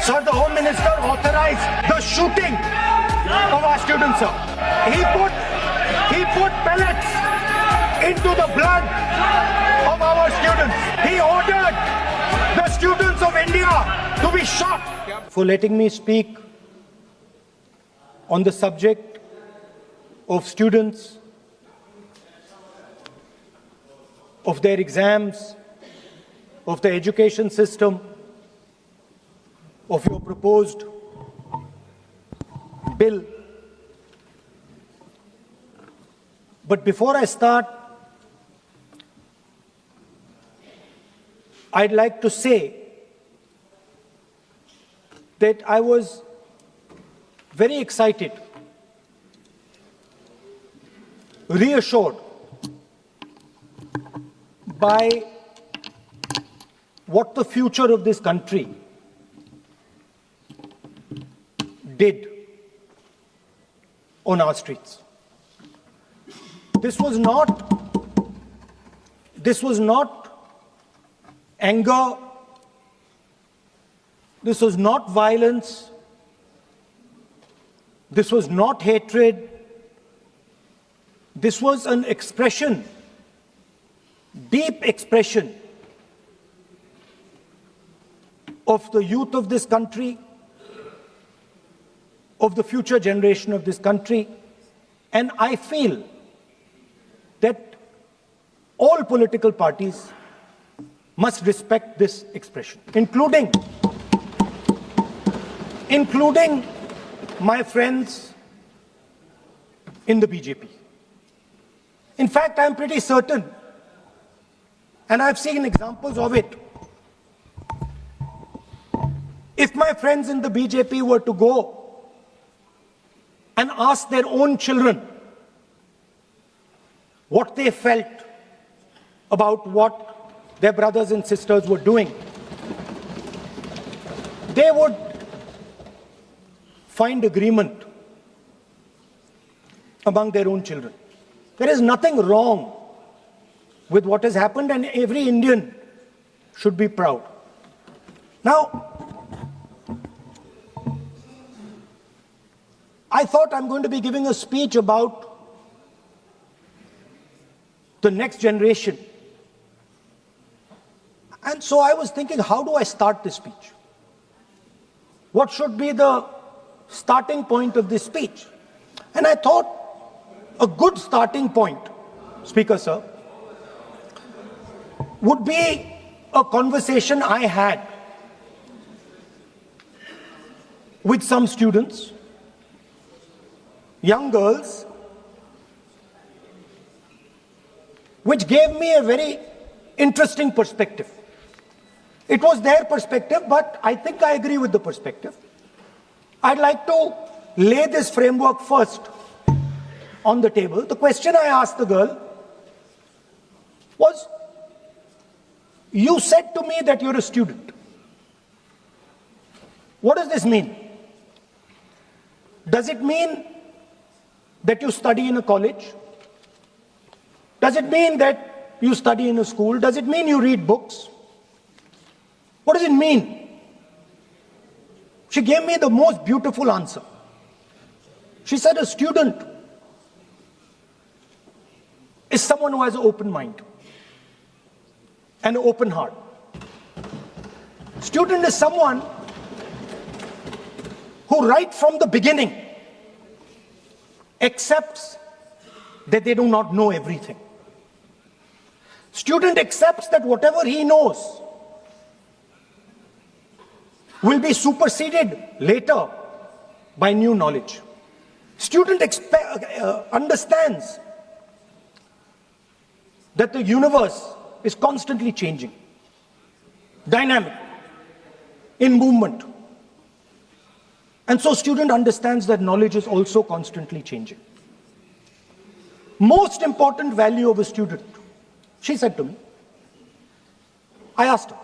Sir, the Home Minister authorized the shooting of our students, sir. He put pellets into the blood of our students. He ordered the students of India to be shot. For letting me speak on the subject of students, of their exams, of the education system, of your proposed bill. But before I start, I'd like to say that I was very excited, reassured by what the future of this country did on our streets. This was not anger. This was not violence. This was not hatred. This was an expression, deep expression of the youth of this country, of the future generation of this country. And I feel that all political parties must respect this expression, including my friends in the BJP. In fact, I'm pretty certain, and I've seen examples of it, if my friends in the BJP were to go and ask their own children what they felt about what their brothers and sisters were doing, they would find agreement among their own children. There is nothing wrong with what has happened, and every Indian should be proud. Now, I thought I'm going to be giving a speech about the next generation. And so I was thinking, how do I start this speech? What should be the starting point of this speech? And I thought a good starting point, Speaker Sir, would be a conversation I had with some students, young girls, which gave me a very interesting perspective. It was their perspective, but I think I agree with the perspective. I'd like to lay this framework first on the table. The question I asked the girl was, you said to me that you're a student. What does this mean? Does it mean that you study in a college? Does it mean that you study in a school? Does it mean you read books? What does it mean? She gave me the most beautiful answer. She said a student is someone who has an open mind and an open heart. Student is someone who right from the beginning accepts that they do not know everything. Student accepts that whatever he knows will be superseded later by new knowledge. Student understands that the universe is constantly changing, dynamic, in movement. And so student understands that knowledge is also constantly changing. Most important value of a student, she said to me. I asked her.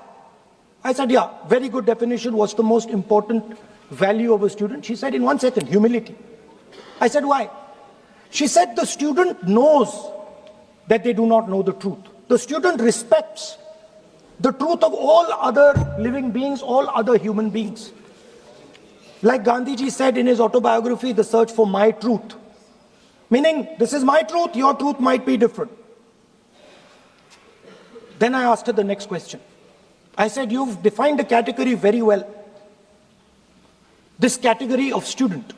I said, yeah, very good definition. What's the most important value of a student? She said in 1 second, humility. I said, why? She said the student knows that they do not know the truth. The student respects the truth of all other living beings, all other human beings. Like Gandhiji said in his autobiography, The Search for My Truth. Meaning, this is my truth, your truth might be different. Then I asked her the next question. I said, you've defined a category very well. This category of student.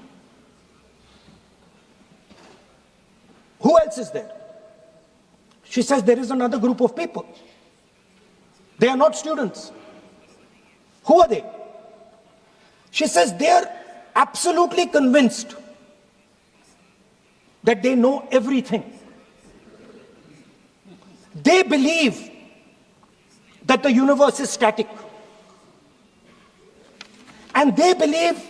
Who else is there? She says, there is another group of people. They are not students. Who are they? She says, they are absolutely convinced that they know everything. They believe that the universe is static. And they believe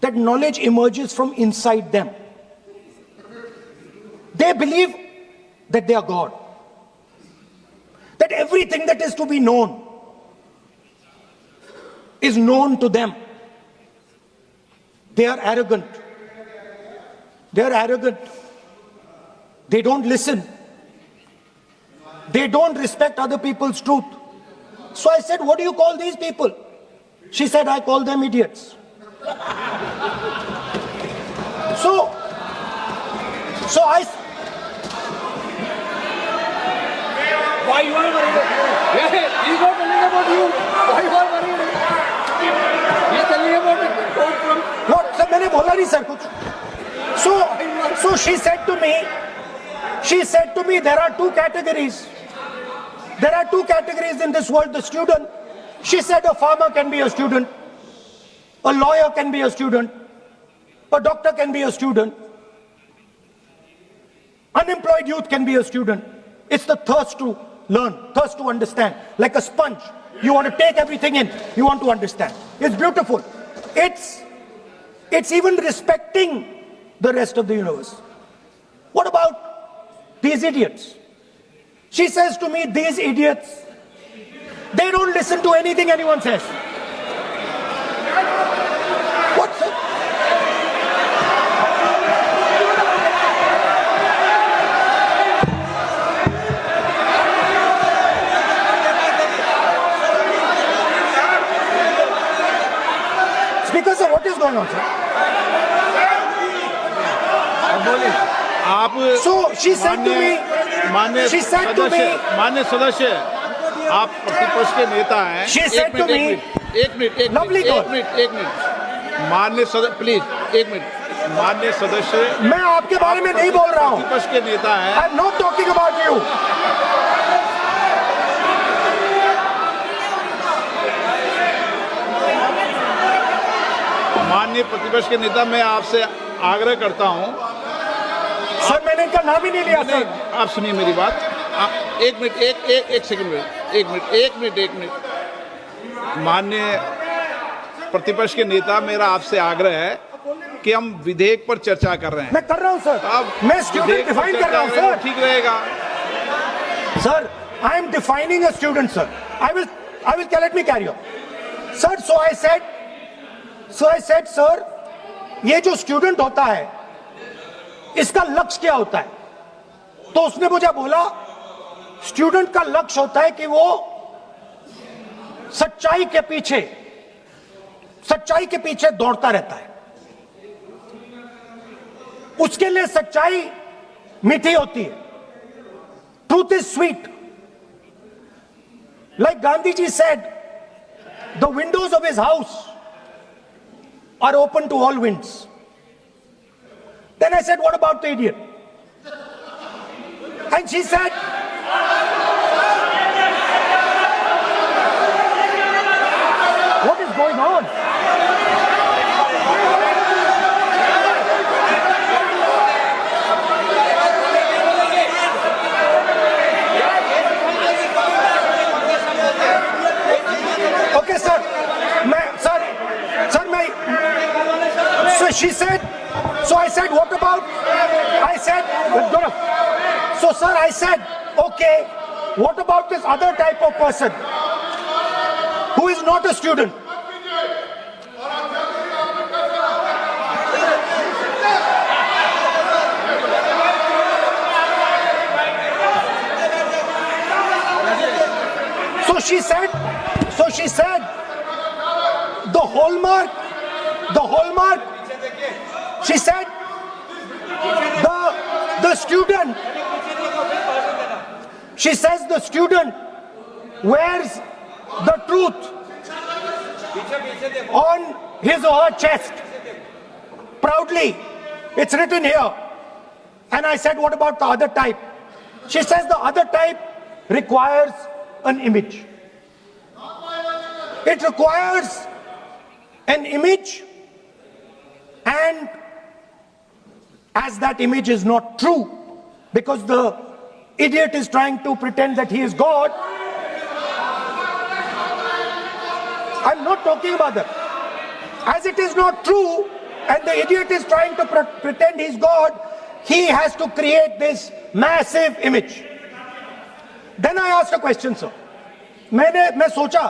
that knowledge emerges from inside them. They believe that they are God. That everything that is to be known is known to them. They are arrogant. They are arrogant. They don't listen. They don't respect other people's truth. So I said, what do you call these people? She said, I call them idiots. So I... Why you are worried? He's not telling about you. Why you are worried? He's telling about the quote from... What? Sir, मैंने बोला नहीं sir कुछ. So she said to me, there are two categories. There are two categories in this world, the student. She said a farmer can be a student. A lawyer can be a student. A doctor can be a student. Unemployed youth can be a student. It's the thirst to learn, thirst to understand. Like a sponge. You want to take everything in. You want to understand. It's beautiful. It's even respecting the rest of the universe. What about these idiots? She says to me, these idiots, they don't listen to anything anyone says. What's it? Speaker sir, what is going on, sir? So she said to me, मान्य सदस्य, आप प्रतिपक्ष के नेता हैं. She said to me, एक minute, मान्य सदस्य, प्लीज, एक मिनट, मान्य सदस्य. मैं आपके बारे में नहीं बोल रहा हूँ. प्रतिपक्ष के नेता हैं. I'm not talking about you. माननीय प्रतिपक्ष के नेता, मैं आपसे आग्रह करता हूं. सर मैंने इनका नाम ही नहीं लिया सर. आप सुनिए मेरी बात. एक मिनट, एक सेकंड में, एक मिनट. माननीय प्रतिपक्ष के नेता, मेरा आपसे आग्रह है कि हम विधेयक पर चर्चा कर रहे हैं. मैं कर रहा हूं सर. मैं स्टूडेंट डिफाइन कर रहा हूं सर. ठीक रहेगा sir. I am defining a student, sir. I will let me carry on. Sir, so I said, sir, ये जो स्टूडेंट होता है, इसका लक्ष्य क्या होता है? तो उसने मुझे बोला, स्टूडेंट का लक्ष्य होता है कि वो सच्चाई के पीछे दौड़ता रहता है. उसके लिए सच्चाई मीठी होती है. Truth is sweet. Like Gandhiji said, the windows of his house are open to all winds. Then I said, what about the idiot? And she said, what is going on? Okay, sir. So she said, so I said, what about? I said, so sir, I said, okay, what about this other type of person who is not a student? So she said, the hallmark the hallmark, she said, the student, she says the student wears the truth on his or her chest proudly. It's written here. And I said, what about the other type? She says the other type requires an image. It requires an image, and as that image is not true, because the idiot is trying to pretend that he is God. I'm not talking about that. As it is not true, and the idiot is trying to pretend he's God, he has to create this massive image. Then I asked a question, sir. मैं सोचा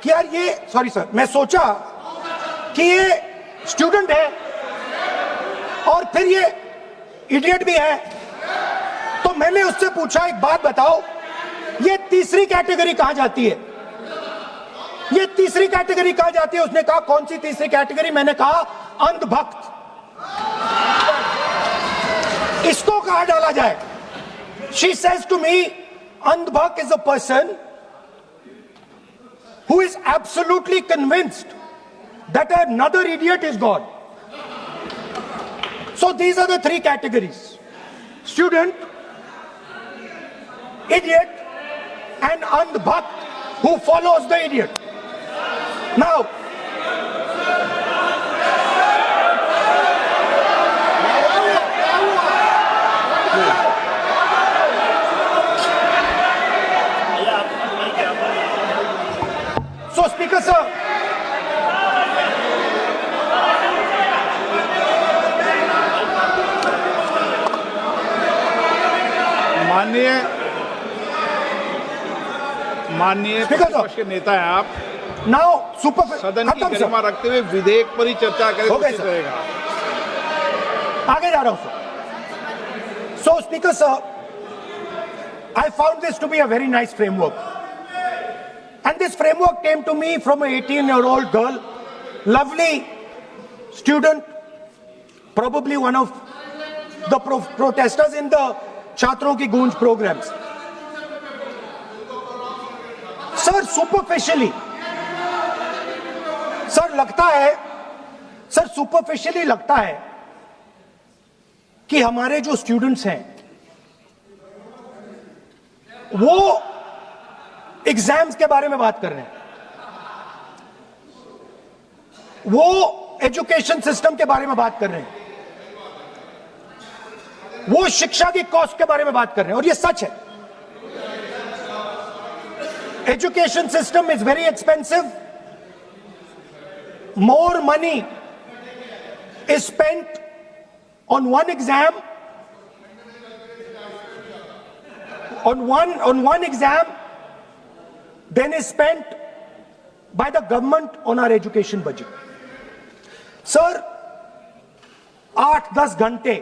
कि यार ये, sorry sir, मैं सोचा कि ये student है और फिर ये इडियट भी है, तो मैंने उससे पूछा, एक बात बताओ, ये तीसरी कैटेगरी कहां जाती है? ये तीसरी कैटेगरी कहां जाती है? उसने कहा, कौन सी तीसरी कैटेगरी? मैंने कहा, अंधभक्त। इसको कहां डाला जाए? She says to me, अंधभक्त is a person who is absolutely convinced that another idiot is God. So these are the three categories: student, idiot, and andhbhakt who follows the idiot. Now, so Speaker sir, माननीय प्रतिपक्ष के नेता हैं आप। now super सदन की गरिमा रखते हुए विधेयक पर ही चर्चा करें तो उचित रहेगा। आगे जा रहा हूं sir. So Speaker sir, I found this to be a very nice framework, and this framework came to me from an 18-year-old girl, lovely student, probably one of the protesters in the छात्रों की गूंज programs. Sir superficially, sir लगता है, sir superficially लगता है कि हमारे जो स्टूडेंट्स हैं वो एग्जाम्स के बारे में बात कर रहे हैं, वो एजुकेशन सिस्टम के बारे में बात कर रहे हैं, वो शिक्षा की कॉस्ट के बारे में बात कर रहे हैं, और ये सच है। Education system is very expensive. More money is spent on one exam, on one exam, than is spent by the government on our education budget. Sir, 8-10 घंटे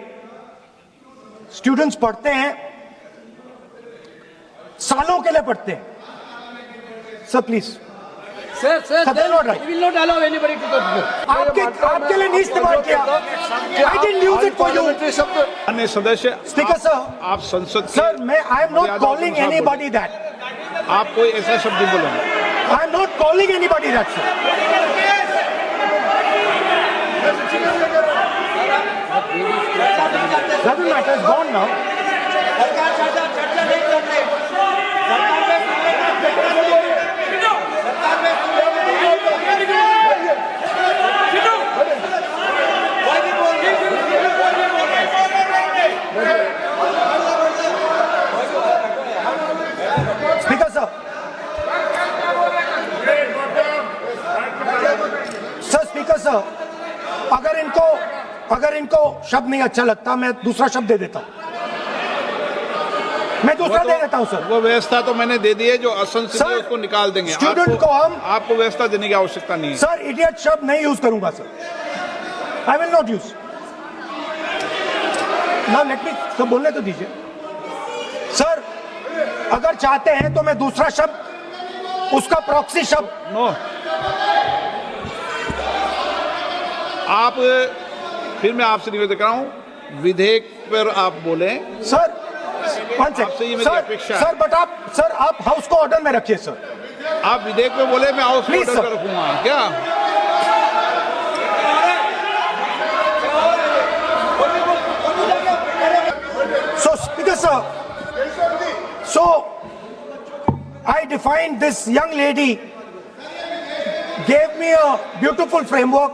स्टूडेंट्स पढ़ते हैं, सालों के लिए पढ़ते हैं। Sir, please. Sir, they're not right. We will not allow anybody to go. आपके लिए नहीं इस्तेमाल किया। I didn't use it for you. अन्य सदस्य, Speaker sir, आप संसद sir, I am not calling anybody that. आप कोई ऐसा शब्द नहीं बोलेंगे। I am not calling anybody that, sir. Doesn't matter, it's gone now. Speaker sir. Sir, Speaker sir, अगर इनको शब्द नहीं अच्छा लगता, मैं दूसरा शब्द दे देता हूं। मैं दूसरा दे देता हूं सर। वो व्यवस्था तो मैंने दे दी है, जो असंसदीय उसको निकाल देंगे। स्टूडेंट को हम, आपको व्यवस्था देने की आवश्यकता नहीं है। सर इडियट शब्द नहीं यूज करूंगा sir. I will not use. Now let me sir बोलने तो दीजिए। सर अगर चाहते हैं तो मैं दूसरा शब्द, उसका प्रॉक्सी शब्द। नो, आप फिर मैं आपसे निवेदन कर रहा हूं, विधेयक पर आप बोलें। सर आपसे ये मेरी अपेक्षा है। सर आप हाउस को ऑर्डर में रखिए सर। आप विधेयक पे बोले, मैं हाउस Please, ऑर्डर sir. कर रखूंगा क्या? So, Speaker sir, so I defined this young lady, gave me a beautiful framework,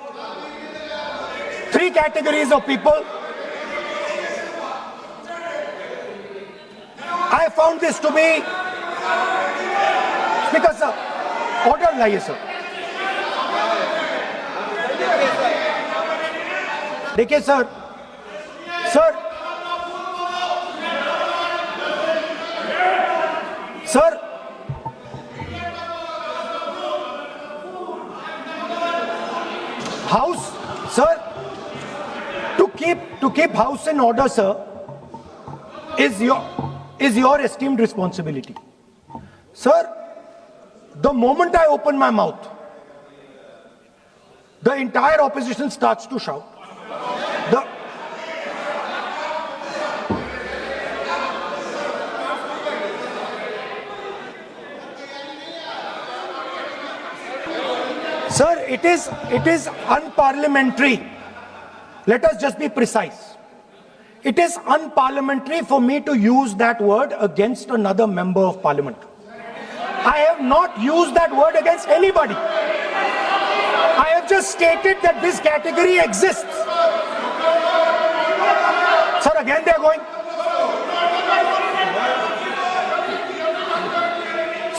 3 categories of people. I found this to be, Speaker sir, order लाइए sir. देखिए sir, sir house, sir, to keep house in order, sir, is your esteemed responsibility. Sir, the moment I open my mouth, the entire opposition starts to shout. Sir, it is unparliamentary. Let us just be precise. It is unparliamentary for me to use that word against another member of parliament. I have not used that word against anybody. I have just stated that this category exists. Sir, again they are going.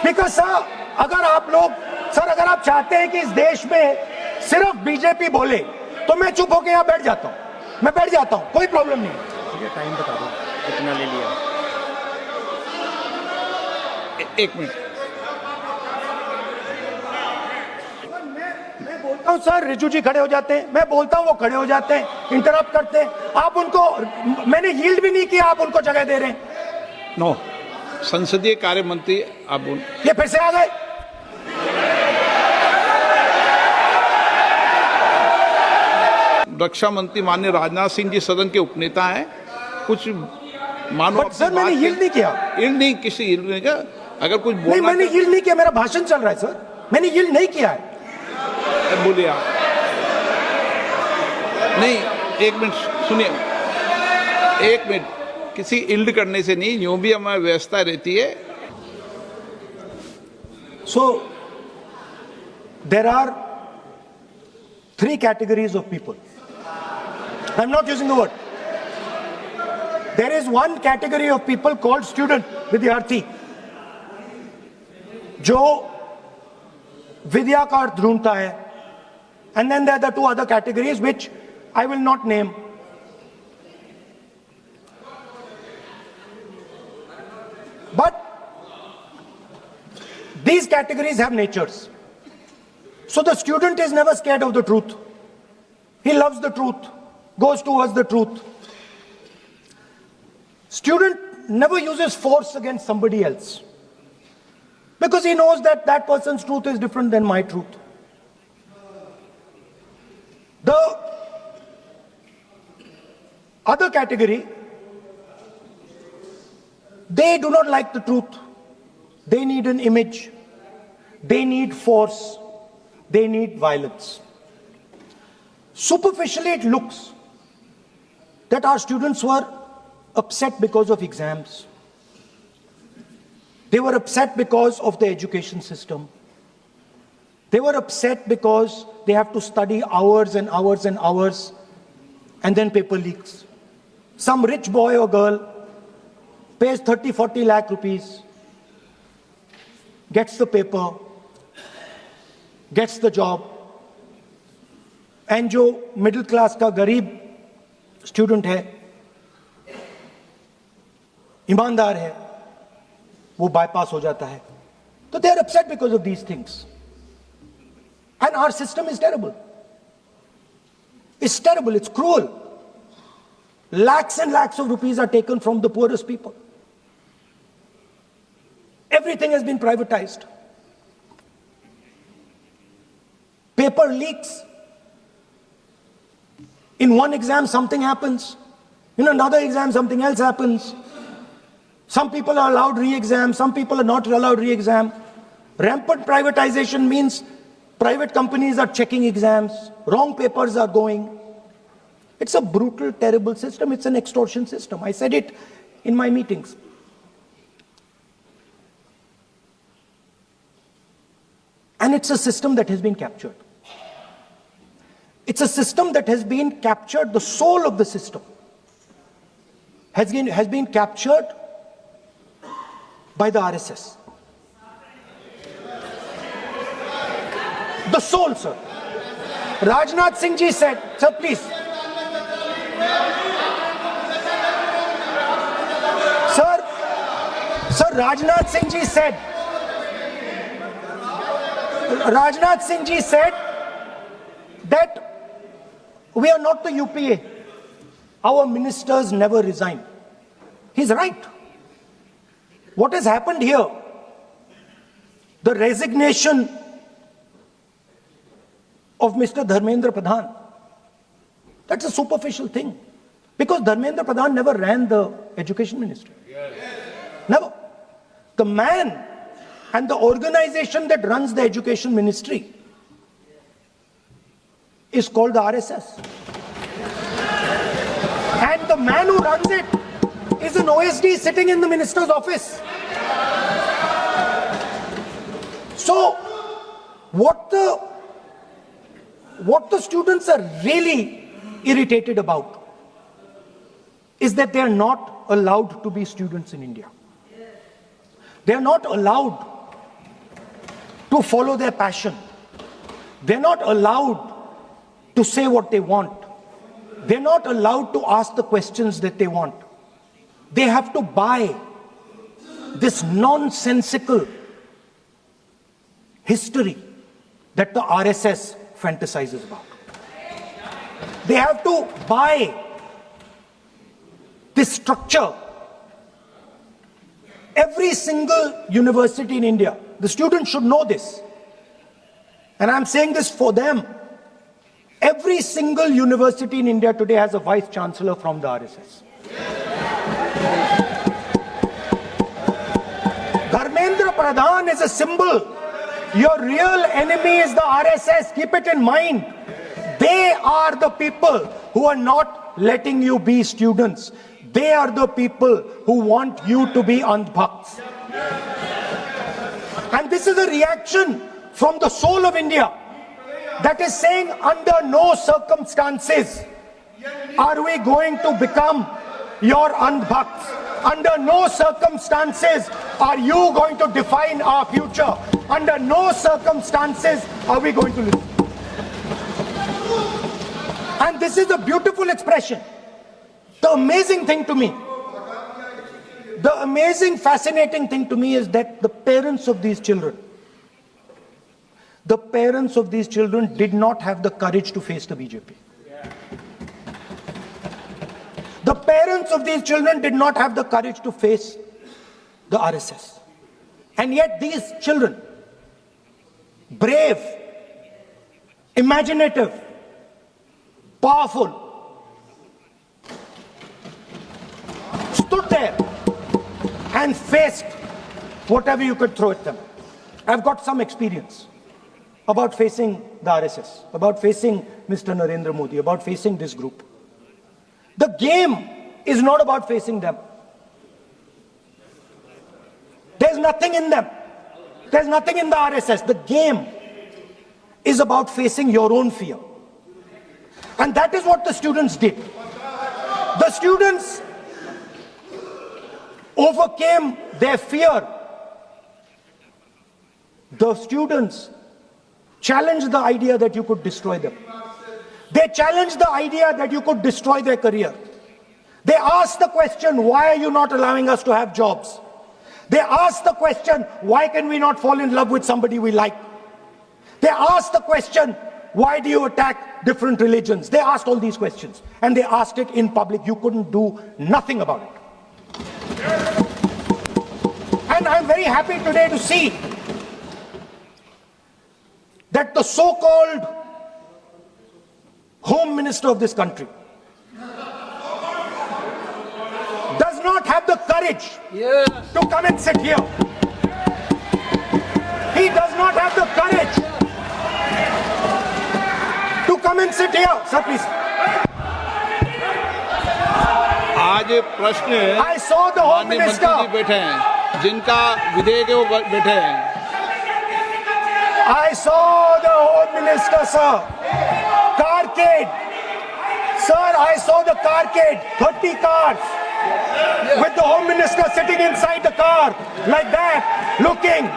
Speaker sir, अगर आप चाहते हैं कि इस देश में सिर्फ BJP बोले तो मैं चुप होकर यहां बैठ जाता हूं, कोई प्रॉब्लम नहीं है। टाइम बता दो कितना ले लिया। एक मिनट, मैं बोलता हूं सर, रिजू जी खड़े हो जाते हैं, मैं बोलता हूं वो खड़े हो जाते हैं, इंटरप्ट करते हैं। आप उनको, मैंने यील्ड भी नहीं किया, आप उनको जगह दे रहे हैं। नो, संसदीय कार्य मंत्री आप बोल, ये फिर से आ गए। रक्षा मंत्री माननीय राजनाथ सिंह जी सदन के उपनेता हैं, कुछ मानो। बट सर मैंने यील्ड नहीं किया। यील्ड नहीं, किसी यील्ड नहीं किया। अगर कुछ बोलना, नहीं मैंने यील्ड नहीं किया, मेरा भाषण चल रहा है सर, मैंने यील्ड नहीं किया है। बोलिए आप। नहीं, एक मिनट सुनिए, एक मिनट, किसी यील्ड करने से नहीं, यूं भी हमारी व्यवस्था रहती है। So there are 3 categories of people. I'm not using the word. There is one category of people called student, विद्यार्थी, जो विद्या का अर्थ ढूंढता है. And then there are the 2 other categories which I will not name. But these categories have natures. So the student is never scared of the truth. He loves the truth, goes towards the truth. Student never uses force against somebody else, because he knows that that person's truth is different than my truth. The other category, they do not like the truth. They need an image. They need force. They need violence. Superficially, it looks that our students were upset because of exams. They were upset because of the education system. They were upset because they have to study hours and hours and hours, and then paper leaks. Some rich boy or girl pays 30-40 lakh rupees, gets the paper, gets the job, and जो middle class का गरीब student है, ईमानदार है, वो bypass हो जाता है. तो they are upset because of these things. And our system is terrible. It's terrible, it's cruel. Lakhs and lakhs of rupees are taken from the poorest people. Everything has been privatized. Paper leaks. In one exam, something happens. In another exam, something else happens. Some people are allowed re-exam, some people are not allowed re-exam. Rampant privatization means private companies are checking exams, wrong papers are going. It's a brutal, terrible system. It's an extortion system. I said it in my meetings. And it's a system that has been captured. It's a system that has been captured, the soul of the system has been captured by the RSS. The soul, sir. Rajnath Singh ji said, sir, please. Sir, Rajnath Singh ji said, that we are not the UPA. Our ministers never resign. He's right. What has happened here? The resignation of Mr. Dharmendra Pradhan. That's a superficial thing. Because Dharmendra Pradhan never ran the education ministry. Never. The man and the organization that runs the education ministry is called the RSS. And the man who runs it is an OSD sitting in the minister's office. So, what the students are really irritated about is that they are not allowed to be students in India. They are not allowed to follow their passion. They're not allowed to say what they want. They're not allowed to ask the questions that they want. They have to buy this nonsensical history that the RSS fantasizes about. They have to buy this structure. Every single university in India, the students should know this, and I'm saying this for them. Every single university in India today has a vice chancellor from the RSS. Dharmendra Pradhan is a symbol. Your real enemy is the RSS. Keep it in mind. They are the people who are not letting you be students. They are the people who want you to be andhbhakts. And this is a reaction from the soul of India that is saying, under no circumstances are we going to become your andhbhakts. Under no circumstances are you going to define our future. Under no circumstances are we going to listen. And this is a beautiful expression. The amazing thing to me, the amazing, fascinating thing to me is that the parents of these children did not have the courage to face the BJP. The parents of these children did not have the courage to face the RSS. And yet these children, brave, imaginative, powerful, stood there and faced whatever you could throw at them. I've got some experience about facing the RSS, about facing Mr. Narendra Modi, about facing this group. The game is not about facing them. There's nothing in them. There's nothing in the RSS. The game is about facing your own fear. And that is what the students did. The students overcame their fear. The students challenged the idea that you could destroy them. They challenged the idea that you could destroy their career. They asked the question, why are you not allowing us to have jobs? They asked the question, why can we not fall in love with somebody we like? They asked the question, why do you attack different religions? They asked all these questions, and they asked it in public. You couldn't do nothing about it. And I'm very happy today to see that the so-called Home Minister of this country does not have the courage Yes. to come and sit here. He does not have the courage to come and sit here. Sir, please. आज प्रश्न है, I saw the Home माननीय मंत्री Minister. जी बैठे हैं, जिनका विधेयक है वो बैठे हैं। I saw the Home Minister, sir. Carcade. Sir, I saw the carcade. 30 cars. With the Home Minister sitting inside the car. Like that. Looking.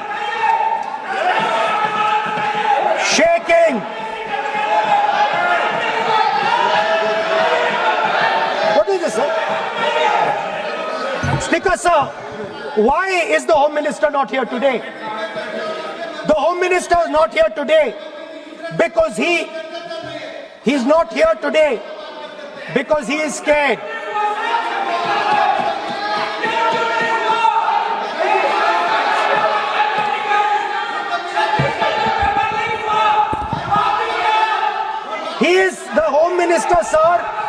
Shaking. What is this, sir? Speaker, sir. Why is the Home Minister not here today? The Home Minister is not here today because he's not here today because he is scared. He is the Home Minister, sir.